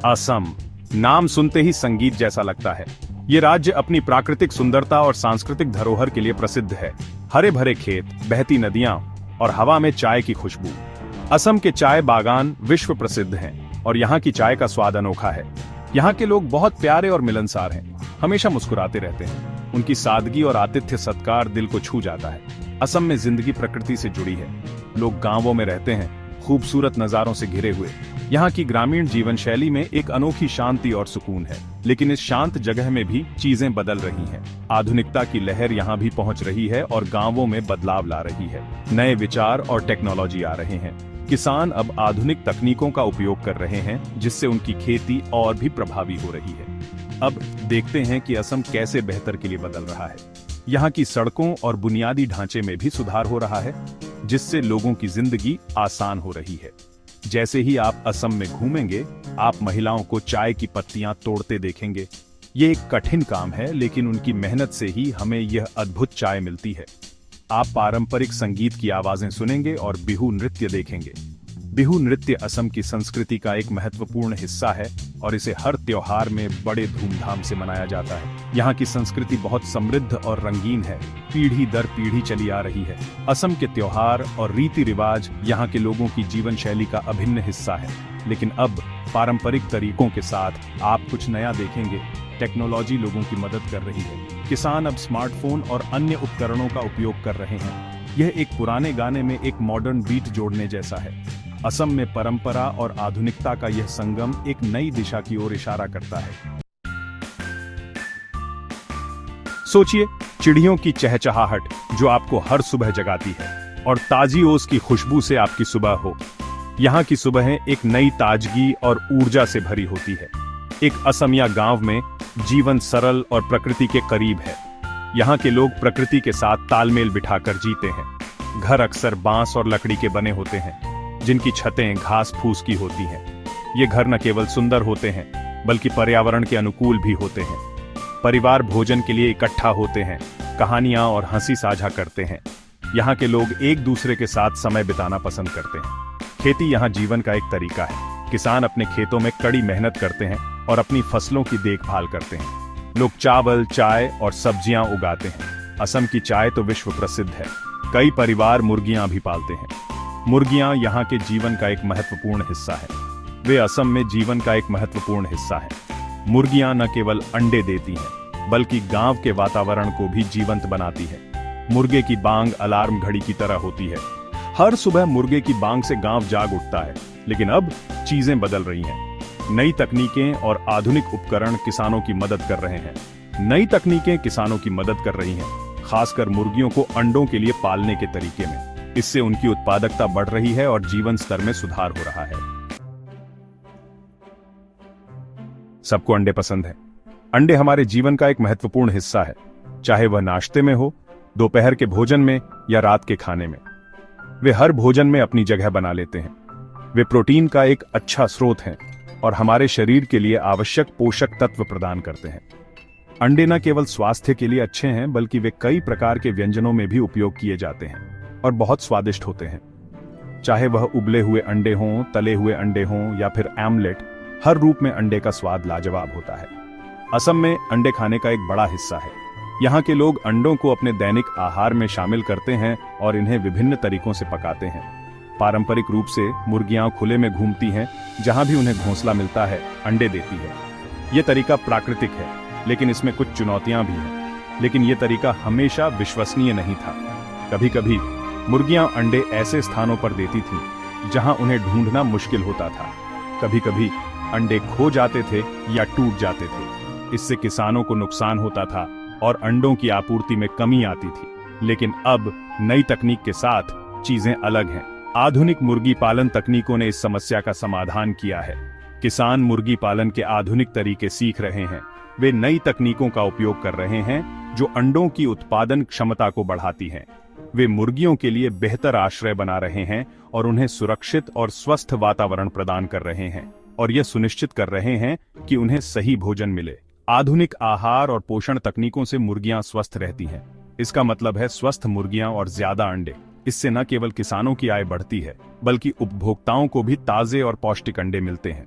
असम, नाम सुनते ही संगीत जैसा लगता है। ये राज्य अपनी प्राकृतिक सुंदरता और सांस्कृतिक धरोहर के लिए प्रसिद्ध है। हरे भरे खेत, बहती नदियां और हवा में चाय की खुशबू। असम के चाय बागान विश्व प्रसिद्ध हैं और यहाँ की चाय का स्वाद अनोखा है। यहाँ के लोग बहुत प्यारे और मिलनसार हैं, हमेशा मुस्कुराते रहते हैं। उनकी सादगी और आतिथ्य सत्कार दिल को छू जाता है। असम में जिंदगी प्रकृति से जुड़ी है। लोग गांवों में रहते हैं, खूबसूरत नजारों से घिरे हुए। यहाँ की ग्रामीण जीवन शैली में एक अनोखी शांति और सुकून है। लेकिन इस शांत जगह में भी चीजें बदल रही हैं। आधुनिकता की लहर यहाँ भी पहुँच रही है और गांवों में बदलाव ला रही है। नए विचार और टेक्नोलॉजी आ रहे हैं। किसान अब आधुनिक तकनीकों का उपयोग कर रहे हैं, जिससे उनकी खेती और भी प्रभावी हो रही है। अब देखते हैं कि असम कैसे बेहतर के लिए बदल रहा है। यहाँ की सड़कों और बुनियादी ढांचे में भी सुधार हो रहा है, जिससे लोगों की जिंदगी आसान हो रही है। जैसे ही आप असम में घूमेंगे, आप महिलाओं को चाय की पत्तियां तोड़ते देखेंगे। ये एक कठिन काम है, लेकिन उनकी मेहनत से ही हमें यह अद्भुत चाय मिलती है। आप पारंपरिक संगीत की आवाजें सुनेंगे और बिहू नृत्य देखेंगे। बिहू नृत्य असम की संस्कृति का एक महत्वपूर्ण हिस्सा है और इसे हर त्योहार में बड़े धूमधाम से मनाया जाता है। यहाँ की संस्कृति बहुत समृद्ध और रंगीन है, पीढ़ी दर पीढ़ी चली आ रही है। असम के त्योहार और रीति रिवाज यहाँ के लोगों की जीवन शैली का अभिन्न हिस्सा है। लेकिन अब पारंपरिक तरीकों के साथ आप कुछ नया देखेंगे। टेक्नोलॉजी लोगों की मदद कर रही है। किसान अब स्मार्टफोन और अन्य उपकरणों का उपयोग कर रहे हैं। यह एक पुराने गाने में एक मॉडर्न बीट जोड़ने जैसा है। असम में परंपरा और आधुनिकता का यह संगम एक नई दिशा की ओर इशारा करता है। सोचिए, चिड़ियों की चहचहाहट जो आपको हर सुबह जगाती है और ताजी ओस की खुशबू से आपकी सुबह हो। यहाँ की सुबहें एक नई ताजगी और ऊर्जा से भरी होती है। एक असमिया गांव में जीवन सरल और प्रकृति के करीब है। यहाँ के लोग प्रकृति के साथ तालमेल बिठाकर जीते हैं। घर अक्सर बांस और लकड़ी के बने होते हैं, जिनकी छतें घास फूस की होती हैं। ये घर न केवल सुंदर होते हैं, बल्कि पर्यावरण के अनुकूल भी होते हैं। परिवार भोजन के लिए इकट्ठा होते हैं, कहानियां और हंसी साझा करते हैं। यहाँ के लोग एक दूसरे के साथ समय बिताना पसंद करते हैं। खेती यहाँ जीवन का एक तरीका है। किसान अपने खेतों में कड़ी मेहनत करते हैं और अपनी फसलों की देखभाल करते हैं। लोग चावल, चाय और सब्जियां उगाते हैं। असम की चाय तो विश्व प्रसिद्ध है। कई परिवार मुर्गियां भी पालते हैं। मुर्गियां यहाँ के जीवन का एक महत्वपूर्ण हिस्सा है। वे असम में जीवन का एक महत्वपूर्ण हिस्सा है। मुर्गियां न केवल अंडे देती हैं, बल्कि गांव के वातावरण को भी जीवंत बनाती है। मुर्गे की बांग अलार्म घड़ी की तरह होती है। हर सुबह मुर्गे की बांग से गांव जाग उठता है। लेकिन अब चीजें बदल रही हैं। नई तकनीकें और आधुनिक उपकरण किसानों की मदद कर रहे हैं। नई तकनीकें किसानों की मदद कर रही हैं, खासकर मुर्गियों को अंडों के लिए पालने के तरीके में। इससे उनकी उत्पादकता बढ़ रही है और जीवन स्तर में सुधार हो रहा है। सबको अंडे पसंद है। अंडे हमारे जीवन का एक महत्वपूर्ण हिस्सा है, चाहे वह नाश्ते में हो, दोपहर के भोजन में या रात के खाने में। वे हर भोजन में अपनी जगह बना लेते हैं। वे प्रोटीन का एक अच्छा स्रोत हैं और हमारे शरीर के लिए आवश्यक पोषक तत्व प्रदान करते हैं। अंडे न केवल स्वास्थ्य के लिए अच्छे हैं, बल्कि वे कई प्रकार के व्यंजनों में भी उपयोग किए जाते हैं और बहुत स्वादिष्ट होते हैं। चाहे वह उबले हुए अंडे हों, तले हुए अंडे हों या फिर आमलेट, हर रूप में अंडे का स्वाद लाजवाब होता है। असम में अंडे खाने का एक बड़ा हिस्सा है। यहाँ के लोग अंडों को अपने दैनिक आहार में शामिल करते हैं और इन्हें विभिन्न तरीकों से पकाते हैं। पारंपरिक रूप से मुर्गियां खुले में घूमती हैं, जहां भी उन्हें घोंसला मिलता है अंडे देती है। ये तरीका प्राकृतिक है, लेकिन इसमें कुछ चुनौतियां भी हैं। लेकिन ये तरीका हमेशा विश्वसनीय नहीं था। कभी कभी मुर्गियां अंडे ऐसे स्थानों पर देती थीं जहां उन्हें ढूंढना मुश्किल होता था। कभी कभी अंडे खो जाते थे या टूट जाते थे। इससे किसानों को नुकसान होता था और अंडों की आपूर्ति में कमी आती थी। लेकिन अब नई तकनीक के साथ चीजें अलग हैं। आधुनिक मुर्गी पालन तकनीकों ने इस समस्या का समाधान किया है। किसान मुर्गी पालन के आधुनिक तरीके सीख रहे हैं। वे नई तकनीकों का उपयोग कर रहे हैं जो अंडों की उत्पादन क्षमता को बढ़ाती हैं। वे मुर्गियों के लिए बेहतर आश्रय बना रहे हैं और उन्हें सुरक्षित और स्वस्थ वातावरण प्रदान कर रहे हैं, और यह सुनिश्चित कर रहे हैं कि उन्हें सही भोजन मिले। आधुनिक आहार और पोषण तकनीकों से मुर्गियां स्वस्थ रहती हैं। इसका मतलब है स्वस्थ मुर्गियां और ज्यादा अंडे। इससे न केवल किसानों की आय बढ़ती है, बल्कि उपभोक्ताओं को भी ताजे और पौष्टिक अंडे मिलते हैं।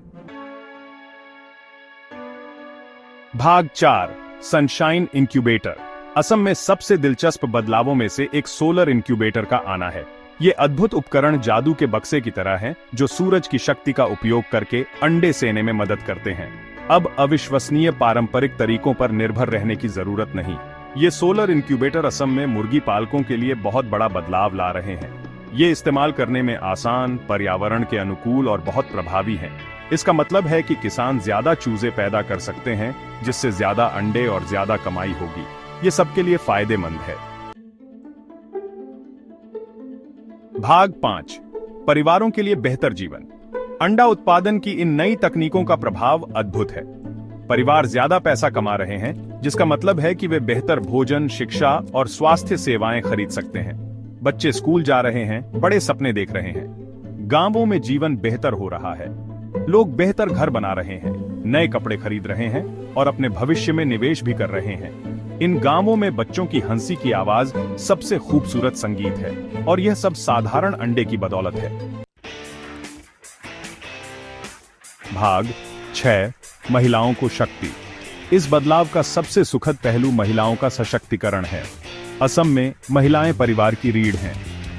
भाग 4 सनशाइन इंक्यूबेटर। असम में सबसे दिलचस्प बदलावों में से एक सोलर इंक्यूबेटर का आना है। ये अद्भुत उपकरण जादू के बक्से की तरह हैं, जो सूरज की शक्ति का उपयोग करके अंडे सेने में मदद करते हैं। अब अविश्वसनीय पारंपरिक तरीकों पर निर्भर रहने की जरूरत नहीं। ये सोलर इंक्यूबेटर असम में मुर्गी पालकों के लिए बहुत बड़ा बदलाव ला रहे हैं। ये इस्तेमाल करने में आसान, पर्यावरण के अनुकूल और बहुत प्रभावी हैं। इसका मतलब है कि किसान ज्यादा चूजे पैदा कर सकते हैं, जिससे ज्यादा अंडे और ज्यादा कमाई होगी। ये सबके लिए फायदेमंद है। भाग 5 परिवारों के लिए बेहतर जीवन। अंडा उत्पादन की इन नई तकनीकों का प्रभाव अद्भुत है। परिवार ज्यादा पैसा कमा रहे हैं, जिसका मतलब है कि वे बेहतर भोजन, शिक्षा और स्वास्थ्य सेवाएं खरीद सकते हैं। बच्चे स्कूल जा रहे हैं, बड़े सपने देख रहे हैं। गांवों में जीवन बेहतर हो रहा है। लोग बेहतर घर बना रहे हैं, नए कपड़े खरीद रहे हैं और अपने भविष्य में निवेश भी कर रहे हैं। इन गांवों में बच्चों की हंसी की आवाज सबसे खूबसूरत संगीत है, और यह सब साधारण अंडे की बदौलत है। भाग 6 महिलाओं को शक्ति। इस बदलाव का सबसे सुखद पहलू महिलाओं का सशक्तिकरण है। असम में महिलाएं परिवार की रीढ़ हैं।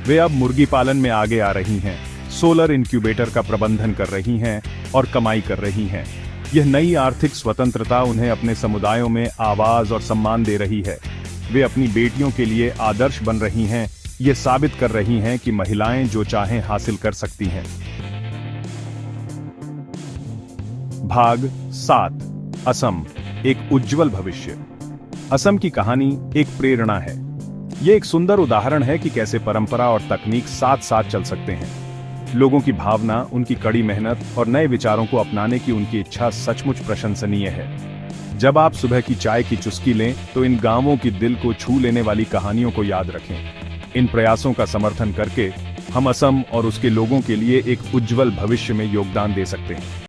वे अब मुर्गी पालन में आगे आ रही हैं, सोलर इंक्यूबेटर का प्रबंधन कर रही हैं और कमाई कर रही हैं। यह नई आर्थिक स्वतंत्रता उन्हें अपने समुदायों में आवाज और सम्मान दे रही है। वे अपनी बेटियों के लिए आदर्श बन रही हैं। ये साबित कर रही हैं कि महिलाएं जो चाहें हासिल कर सकती हैं। भाग 7 असम एक उज्जवल भविष्य। असम की कहानी एक प्रेरणा है। ये एक सुंदर उदाहरण है कि कैसे परंपरा और तकनीक साथ साथ चल सकते हैं। लोगों की भावना, उनकी कड़ी मेहनत और नए विचारों को अपनाने की उनकी इच्छा सचमुच प्रशंसनीय है। जब आप सुबह की चाय की चुस्की लें, तो इन गांवों की दिल को छू लेने वाली कहानियों को याद रखें। इन प्रयासों का समर्थन करके हम असम और उसके लोगों के लिए एक उज्जवल भविष्य में योगदान दे सकते हैं।